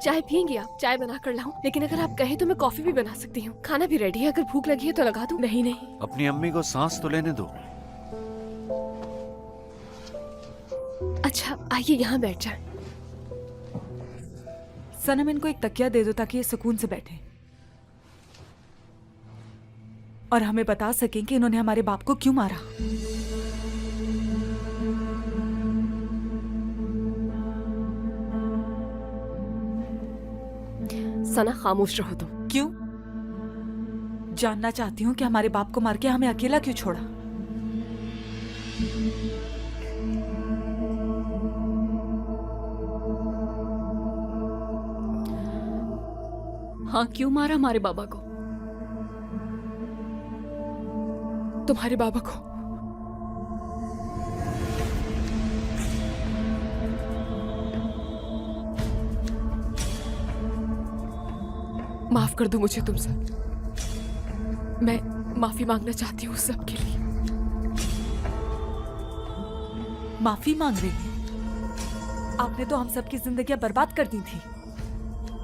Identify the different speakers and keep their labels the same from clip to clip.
Speaker 1: चाय पियेंगी आप? चाय बना कर लाऊं? लेकिन अगर आप कहें तो मैं कॉफी भी बना सकती हूँ। खाना भी रेडी है, अगर भूख लगी है तो लगा दूं। नहीं नहीं,
Speaker 2: अपनी अम्मी को सांस तो लेने दो।
Speaker 1: अच्छा आइए यहाँ बैठ जाए।
Speaker 3: सनम, इनको एक तकिया दे दो ताकि ये सुकून से बैठे और हमें बता सकें कि इन्होंने हमारे बाप को क्यों मारा।
Speaker 1: सना खामोश रहो तुम।
Speaker 3: क्यों? जानना चाहती हूँ कि हमारे बाप को मार के हमें अकेला क्यों छोड़ा।
Speaker 4: हाँ, क्यों मारा हमारे बाबा को?
Speaker 1: तुम्हारे बाबा को? माफ कर दो मुझे तुम सब। मैं माफी मांगना चाहती हूँ सब के लिए।
Speaker 3: माफी मांग रही थी? आपने तो हम सबकी जिंदगियां बर्बाद कर दी थी।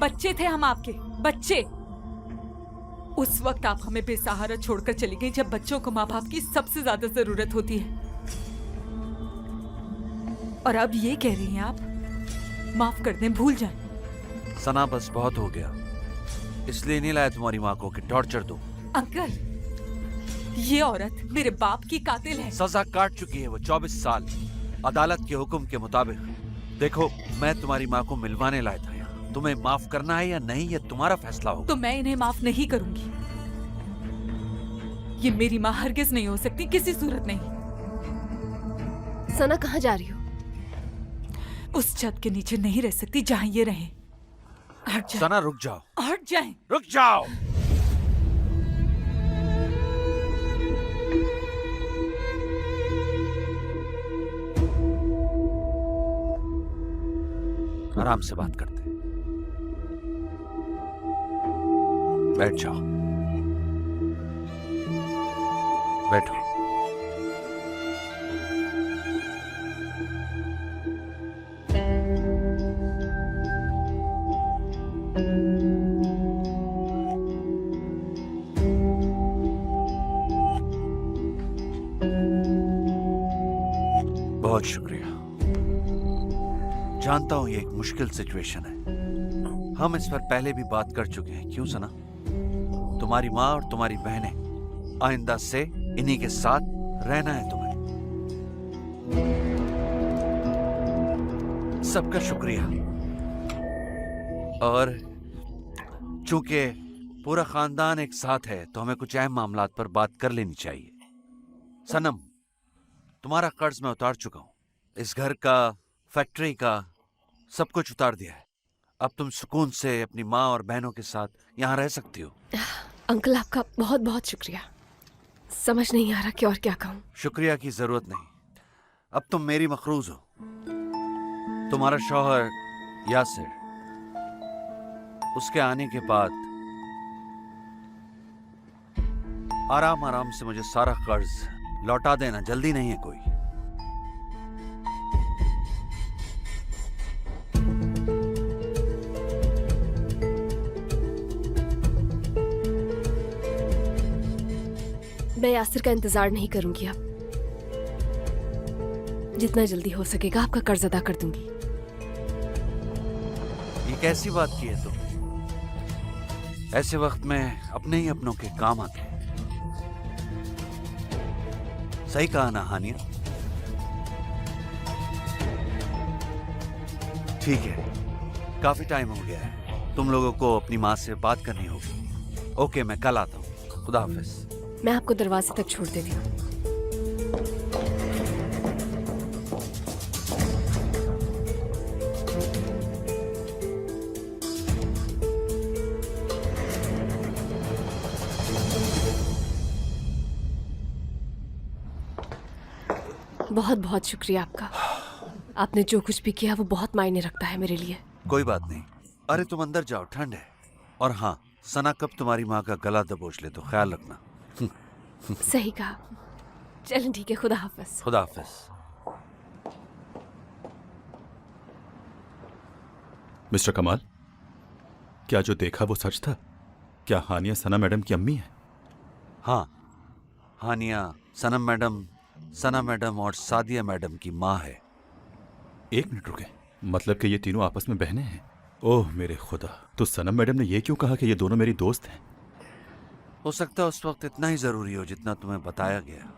Speaker 3: बच्चे थे हम आपके, बच्चे। उस वक्त आप हमें बेसहारा छोड़कर चली गई जब बच्चों को माँ बाप की सबसे ज्यादा जरूरत होती है। और अब ये कह रही हैं आप माफ कर दें, भूल जाएं।
Speaker 2: सना बस बहुत हो गया, इसलिए नहीं लाया तुम्हारी माँ को कि टॉर्चर दो।
Speaker 3: अंकल, ये औरत मेरे बाप की कातिल है।
Speaker 2: सजा काट चुकी है वो 24 साल अदालत के हुक्म के मुताबिक। देखो, मैं तुम्हारी माँ को मिलवाने लाया था यहाँ। तुम्हें माफ करना है या नहीं, ये तुम्हारा फैसला होगा।
Speaker 3: तो मैं इन्हें माफ नहीं करूंगी। ये मेरी माँ हरगिज नहीं हो सकती, किसी सूरत नहीं।
Speaker 1: सना कहाँ जा रही हो?
Speaker 3: उस छत के नीचे नहीं रह सकती जहाँ ये रहे। हट जाए।
Speaker 2: सना रुक जाओ।
Speaker 3: हट जाए।
Speaker 2: रुक जाओ। आराम से बात करते हैं। बैठ जाओ। बैठो। बहुत शुक्रिया। जानता हूं ये एक मुश्किल सिचुएशन है। हम इस पर पहले भी बात कर चुके हैं। क्यों सना? तुम्हारी माँ और तुम्हारी बहनें, आइंदा से इन्हीं के साथ रहना है तुम्हें। सबका शुक्रिया। और चूंकि पूरा खानदान एक साथ है तो हमें कुछ अहम मामलात पर बात कर लेनी चाहिए। सनम, तुम्हारा कर्ज मैं उतार चुका हूं। इस घर का, फैक्ट्री का, सब कुछ उतार दिया है। अब तुम सुकून से अपनी माँ और बहनों के साथ यहाँ रह सकती हो।
Speaker 1: अंकल, आपका बहुत बहुत शुक्रिया। समझ नहीं आ रहा कि और क्या कहूँ।
Speaker 2: शुक्रिया की जरूरत नहीं। अब तुम मेरी मखरूज हो। तुम्हारा शौहर यासिर, उसके आने के बाद आराम आराम से मुझे सारा कर्ज लौटा देना। जल्दी नहीं है कोई।
Speaker 1: मैं यासिर का इंतजार नहीं करूंगी। अब जितना जल्दी हो सकेगा आपका कर्ज अदा कर दूंगी।
Speaker 2: ये कैसी बात की है तुम? ऐसे वक्त में अपने ही अपनों के काम आते हैं। सही कहा ना हानिया? ठीक है, काफी टाइम हो गया है। तुम लोगों को अपनी माँ से बात करनी होगी। ओके, मैं कल आता हूँ। खुदा हाफिज।
Speaker 1: मैं आपको दरवाजे तक छोड़ देती हूँ। बहुत बहुत शुक्रिया आपका। आपने जो कुछ भी किया वो बहुत मायने रखता है मेरे लिए।
Speaker 2: कोई बात नहीं। अरे तुम अंदर जाओ, ठंड है। और हाँ, सना कब तुम्हारी माँ का गला दबोच ले तो ख्याल रखना।
Speaker 1: सही कहा। चलें ठीक है, खुदा हाफिज।
Speaker 2: खुदा हाफिज।
Speaker 5: मिस्टर कमाल, क्या जो देखा वो सच था? क्या हानिया सना मैडम की अम्मी है?
Speaker 2: हाँ, हानिया सना मैडम और सादिया मैडम की माँ है।
Speaker 5: 1 मिनट रुके, मतलब कि ये तीनों आपस में बहनें हैं? ओह मेरे खुदा, तो सनम मैडम ने ये क्यों कहा कि ये दोनों मेरी दोस्त हैं?
Speaker 2: हो सकता है उस वक्त इतना ही जरूरी हो जितना तुम्हें बताया गया।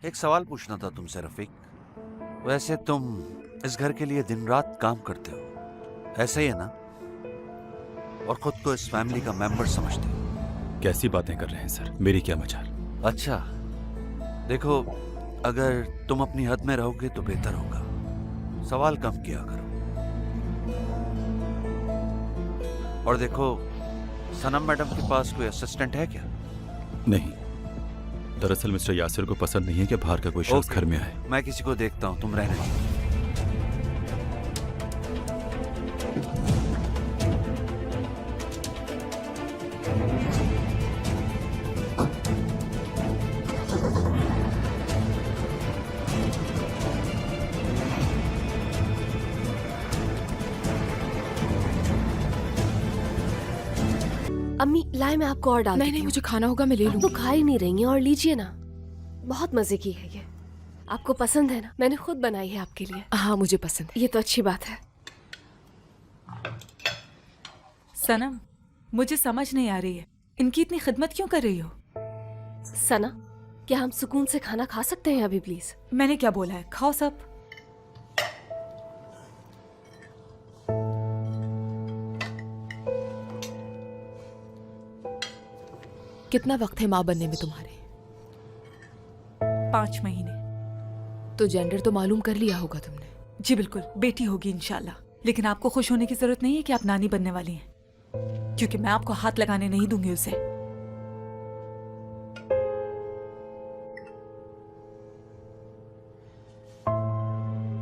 Speaker 2: एक सवाल पूछना था तुमसे रफीक। वैसे तुम इस घर के लिए दिन रात काम करते हो, ऐसा ही है ना? और खुद को इस फैमिली का मेंबर समझते हो।
Speaker 5: कैसी बातें कर रहे हैं सर, मेरी क्या मजाल?
Speaker 2: अच्छा, देखो, अगर तुम अपनी हद में रहोगे तो बेहतर होगा। सवाल कम किया करो। और देखो, सनम मैडम के पास कोई असिस्टेंट है क्या?
Speaker 5: नहीं, दरअसल मिस्टर यासिर को पसंद नहीं है कि बाहर का कोई शख्स
Speaker 2: ओके,
Speaker 5: घर में आए।
Speaker 2: मैं किसी को देखता हूँ, तुम रहने दो।
Speaker 6: अम्मी लाए, मैं आपको और डाल
Speaker 1: नहीं
Speaker 6: देती
Speaker 1: नहीं,
Speaker 6: हूँ।
Speaker 1: मुझे खाना होगा, मैं ले
Speaker 6: आप तो
Speaker 1: लूंगी।
Speaker 6: खा ही नहीं रही हैं, और लीजिए ना, बहुत मजे की है ये। आपको पसंद है ना? मैंने खुद बनाई है आपके लिए।
Speaker 1: हाँ, मुझे पसंद है।
Speaker 6: ये तो अच्छी बात है।
Speaker 3: सनम, मुझे समझ नहीं आ रही है, इनकी इतनी खिदमत क्यों कर रही हो?
Speaker 6: सना, क्या हम सुकून से खाना खा सकते हैं अभी प्लीज?
Speaker 3: मैंने क्या बोला है, खाओ सब।
Speaker 1: कितना वक्त है माँ बनने में तुम्हारे?
Speaker 3: 5 महीने।
Speaker 1: तो जेंडर तो मालूम कर लिया होगा तुमने।
Speaker 3: जी बिल्कुल, बेटी होगी इंशाल्लाह। लेकिन आपको खुश होने की जरूरत नहीं है कि आप नानी बनने वाली हैं, क्योंकि मैं आपको हाथ लगाने नहीं दूंगी उसे।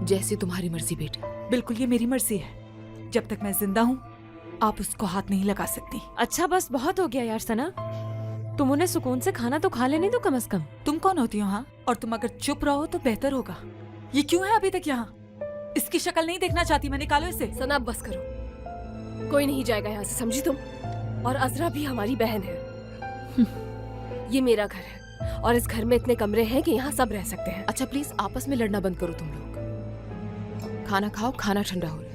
Speaker 1: जैसी तुम्हारी मर्जी बेटी।
Speaker 3: बिल्कुल, ये मेरी मर्जी है। जब तक मैं जिंदा हूँ आप उसको हाथ नहीं लगा सकती।
Speaker 7: अच्छा बस बहुत हो गया यार सना, तुम उन्हें सुकून से खाना तो खा लेने दो कम से कम।
Speaker 3: तुम कौन होती हो हाँ? और तुम अगर चुप रहो तो बेहतर होगा। ये क्यों है अभी तक यहाँ? इसकी शक्ल नहीं देखना चाहती मैं, निकालो इसे।
Speaker 6: सना अब बस करो, कोई नहीं जाएगा यहाँ से, समझी तुम? और अजरा भी हमारी बहन है। ये मेरा घर है और इस घर में इतने कमरे हैं कि यहाँ सब रह सकते हैं।
Speaker 1: अच्छा प्लीज आपस में लड़ना बंद करो तुम लोग। खाना खाओ, खाना ठंडा हो रहा है।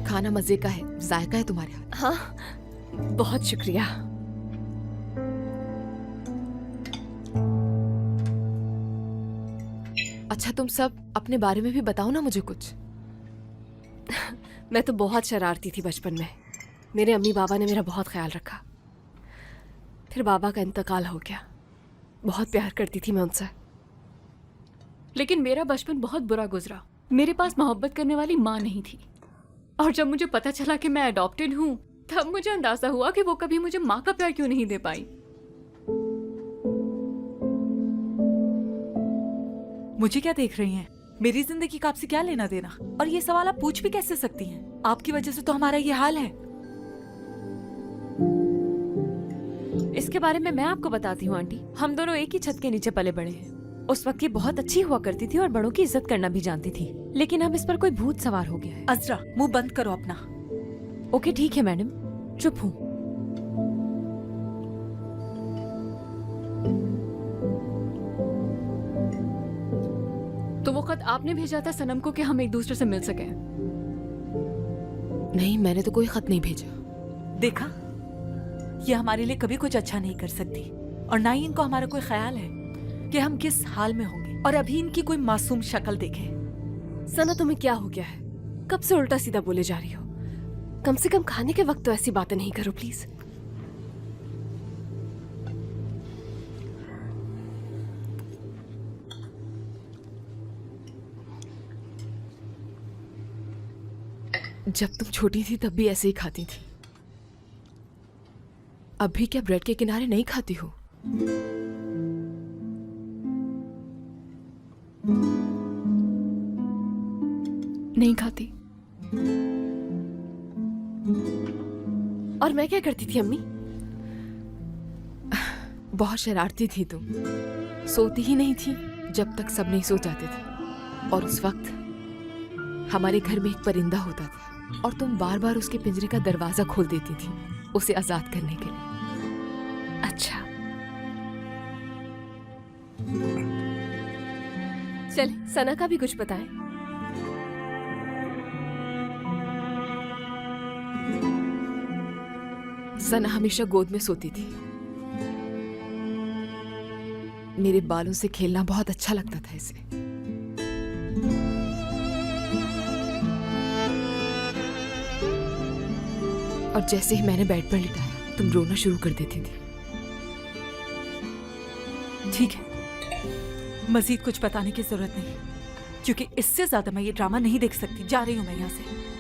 Speaker 1: खाना मजे का है, जायका है तुम्हारे हाथ।
Speaker 6: हाँ, बहुत शुक्रिया।
Speaker 1: अच्छा तुम सब अपने बारे में भी बताओ ना मुझे कुछ।
Speaker 6: मैं तो बहुत शरारती थी बचपन में। मेरे अम्मी बाबा ने मेरा बहुत ख्याल रखा। फिर बाबा का इंतकाल हो गया। बहुत प्यार करती थी मैं उनसे।
Speaker 4: लेकिन मेरा बचपन बहुत बुरा गुजरा। मेरे पास मोहब्बत करने वाली माँ नहीं थी, और जब मुझे पता चला कि मैं अडॉप्टेड हूँ तब मुझे अंदाजा हुआ कि वो कभी मुझे माँ का प्यार क्यों नहीं दे पाई।
Speaker 3: मुझे क्या देख रही हैं? मेरी जिंदगी का आपसे क्या लेना देना? और ये सवाल आप पूछ भी कैसे सकती हैं? आपकी वजह से तो हमारा ये हाल है।
Speaker 7: इसके बारे में मैं आपको बताती हूँ आंटी। हम दोनों एक ही छत के नीचे पले बड़े हैं। उस वक्त ये बहुत अच्छी हुआ करती थी और बड़ों की इज्जत करना भी जानती थी, लेकिन अब इस पर कोई भूत सवार हो गया है।
Speaker 3: अजरा, मुंह बंद करो अपना।
Speaker 7: ओके ठीक है मैडम, चुप हूँ।
Speaker 4: तो वो खत आपने भेजा था सनम को कि हम एक दूसरे से मिल सके?
Speaker 1: नहीं, मैंने तो कोई खत नहीं भेजा।
Speaker 3: देखा, ये हमारे लिए कभी कुछ अच्छा नहीं कर सकती, और ना ही इनको हमारा कोई ख्याल है कि हम किस हाल में होंगे। और अभी इनकी कोई मासूम शक्ल देखे।
Speaker 6: सना, तुम्हें क्या हो गया है? कब से उल्टा सीधा बोले जा रही हो? कम से कम खाने के वक्त तो ऐसी बातें नहीं करो प्लीज।
Speaker 1: जब तुम छोटी थी तब भी ऐसे ही खाती थी। अभी क्या ब्रेड के किनारे नहीं खाती हो?
Speaker 4: नहीं खाती।
Speaker 6: और मैं क्या करती थी अम्मी?
Speaker 1: बहुत शरारती थी तुम। सोती ही नहीं थी, जब तक सब नहीं सो जाते थे, और उस वक्त हमारे घर में एक परिंदा होता था और तुम बार बार उसके पिंजरे का दरवाजा खोल देती थी उसे आजाद करने के लिए।
Speaker 6: अच्छा, चले सना का भी कुछ बताएं।
Speaker 1: सना हमेशा गोद में सोती थी। मेरे बालों से खेलना बहुत अच्छा लगता था इसे। और जैसे ही मैंने बेड पर लिटाया तुम रोना शुरू कर देती थी।
Speaker 3: ठीक है, मजीद कुछ बताने की जरूरत नहीं, क्योंकि इससे ज्यादा मैं ये ड्रामा नहीं देख सकती। जा रही हूँ मैं यहाँ से।